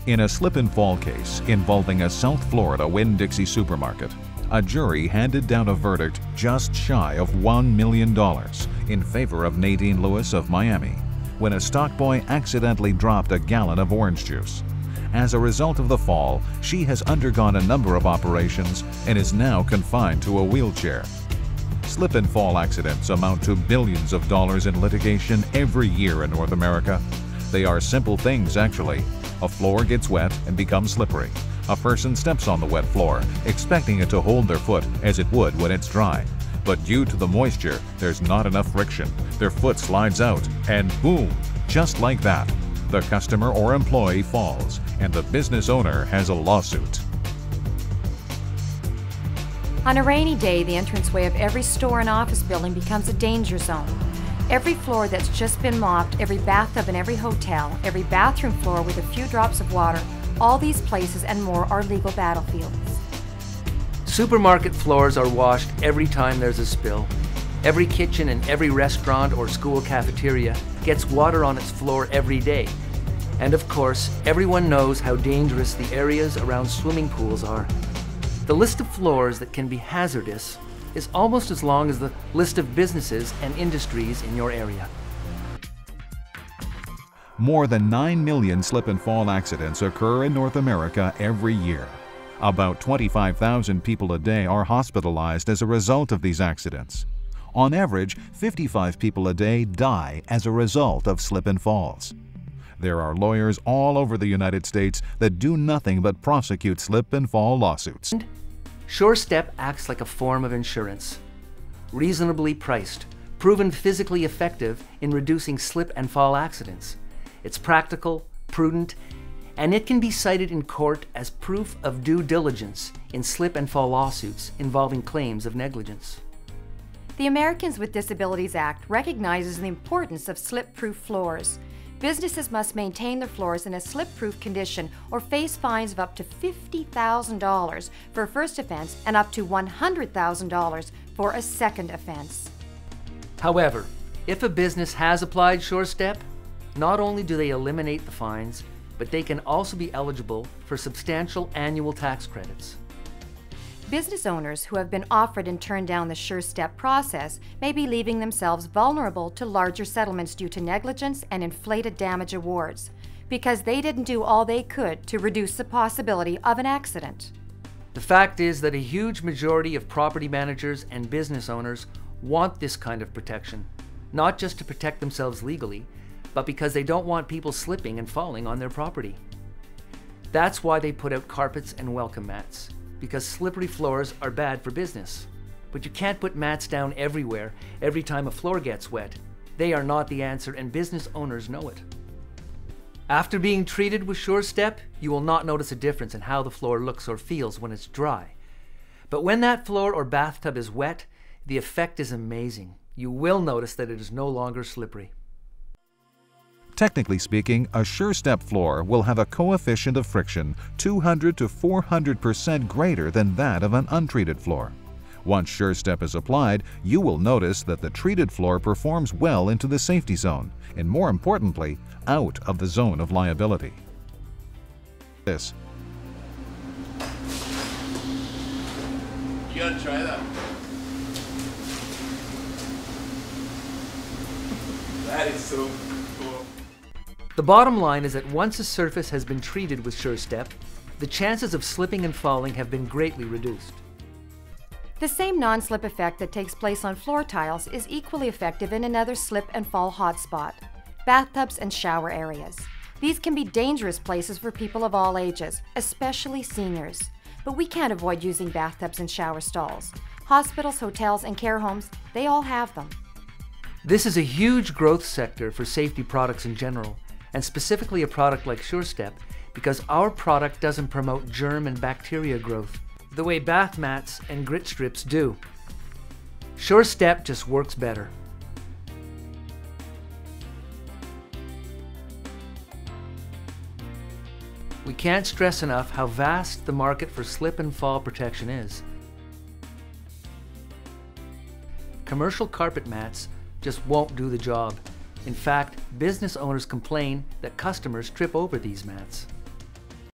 In a slip-and-fall case involving a South Florida Winn-Dixie supermarket, a jury handed down a verdict just shy of $1 million in favor of Nadine Lewis of Miami when a stock boy accidentally dropped a gallon of orange juice. As a result of the fall, she has undergone a number of operations and is now confined to a wheelchair. Slip and fall accidents amount to billions of dollars in litigation every year in North America. They are simple things, actually. A floor gets wet and becomes slippery. A person steps on the wet floor, expecting it to hold their foot as it would when it's dry. But due to the moisture, there's not enough friction. Their foot slides out, and boom, just like that, the customer or employee falls, and the business owner has a lawsuit. On a rainy day, the entranceway of every store and office building becomes a danger zone. Every floor that's just been mopped, every bathtub in every hotel, every bathroom floor with a few drops of water, all these places and more are legal battlefields. Supermarket floors are washed every time there's a spill. Every kitchen and every restaurant or school cafeteria gets water on its floor every day. And of course, everyone knows how dangerous the areas around swimming pools are. The list of floors that can be hazardous is almost as long as the list of businesses and industries in your area. More than 9 million slip and fall accidents occur in North America every year. About 25,000 people a day are hospitalized as a result of these accidents. On average, 55 people a day die as a result of slip and falls. There are lawyers all over the United States that do nothing but prosecute slip and fall lawsuits. SureStep acts like a form of insurance. Reasonably priced, proven physically effective in reducing slip and fall accidents. It's practical, prudent, and it can be cited in court as proof of due diligence in slip and fall lawsuits involving claims of negligence. The Americans with Disabilities Act recognizes the importance of slip-proof floors. Businesses must maintain their floors in a slip-proof condition or face fines of up to $50,000 for a first offense and up to $100,000 for a second offense. However, if a business has applied SureStep, not only do they eliminate the fines, but they can also be eligible for substantial annual tax credits. Business owners who have been offered and turned down the SureStep process may be leaving themselves vulnerable to larger settlements due to negligence and inflated damage awards, because they didn't do all they could to reduce the possibility of an accident. The fact is that a huge majority of property managers and business owners want this kind of protection, not just to protect themselves legally, but because they don't want people slipping and falling on their property. That's why they put out carpets and welcome mats, because slippery floors are bad for business. But you can't put mats down everywhere every time a floor gets wet. They are not the answer, and business owners know it. After being treated with SureStep, you will not notice a difference in how the floor looks or feels when it's dry. But when that floor or bathtub is wet, the effect is amazing. You will notice that it is no longer slippery. Technically speaking, a SureStep floor will have a coefficient of friction 200 to 400% greater than that of an untreated floor. Once SureStep is applied, you will notice that the treated floor performs well into the safety zone, and more importantly, out of the zone of liability. You gotta try that. That is so cool. The bottom line is that once a surface has been treated with SureStep, the chances of slipping and falling have been greatly reduced. The same non-slip effect that takes place on floor tiles is equally effective in another slip and fall hotspot: bathtubs and shower areas. These can be dangerous places for people of all ages, especially seniors. But we can't avoid using bathtubs and shower stalls. Hospitals, hotels, and care homes, they all have them. This is a huge growth sector for safety products in general, and specifically a product like SureStep, because our product doesn't promote germ and bacteria growth the way bath mats and grit strips do. SureStep just works better. We can't stress enough how vast the market for slip and fall protection is. Commercial carpet mats just won't do the job. In fact, business owners complain that customers trip over these mats.